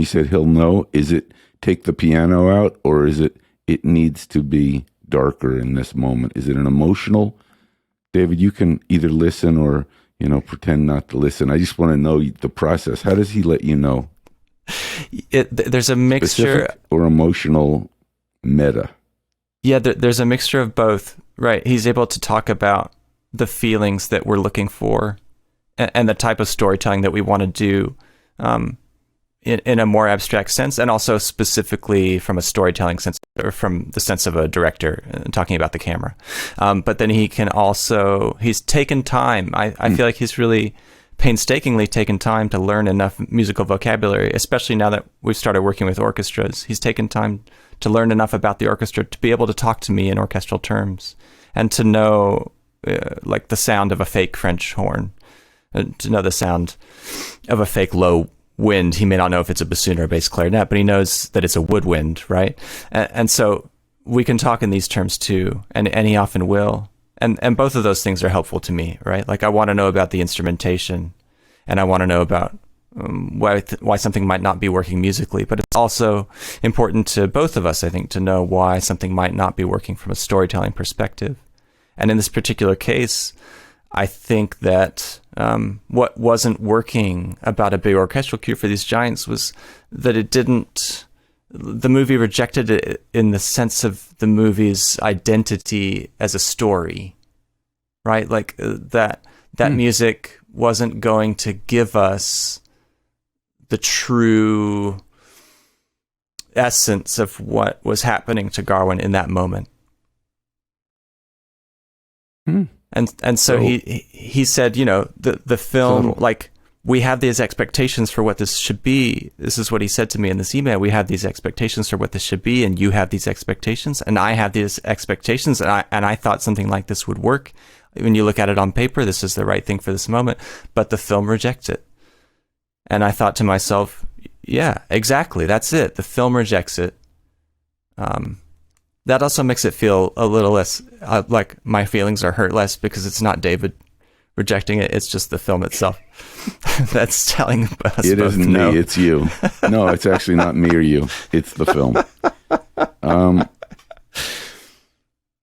you said he'll know, is it take the piano out, or is it needs to be darker in this moment? Is it an emotional? David, you can either listen or, pretend not to listen. I just want to know the process. How does he let you know? There's a mixture. Specific or emotional meta? Yeah, there's a mixture of both, right? He's able to talk about the feelings that we're looking for and the type of storytelling that we want to do in a more abstract sense, and also specifically from a storytelling sense, or from the sense of a director talking about the camera. But then he's taken time. I feel like he's really painstakingly taken time to learn enough musical vocabulary, especially now that we've started working with orchestras. He's taken time to learn enough about the orchestra to be able to talk to me in orchestral terms, and to know like the sound of a fake French horn, to know the sound of a fake low wind. He may not know if it's a bassoon or a bass clarinet, but he knows that it's a woodwind, right? And so we can talk in these terms too, and he often will. And both of those things are helpful to me, right? Like I want to know about the instrumentation, and I want to know about why something might not be working musically, but it's also important to both of us, I think, to know why something might not be working from a storytelling perspective. And in this particular case, I think that what wasn't working about a big orchestral cue for these giants was that the movie rejected it in the sense of the movie's identity as a story, right? Like that music wasn't going to give us the true essence of what was happening to Garwin in that moment. And so he said, the film, like, we have these expectations for what this should be. This is what he said to me in this email. We have these expectations for what this should be, and you have these expectations, and I have these expectations, and I thought something like this would work. When you look at it on paper, this is the right thing for this moment, but the film rejects it. And I thought to myself, yeah, exactly, that's it. The film rejects it. That also makes it feel a little less like my feelings are hurt less, because it's not David rejecting it. It's just the film itself that's telling us. It isn't me, it's you. No, it's actually not me or you. It's the film.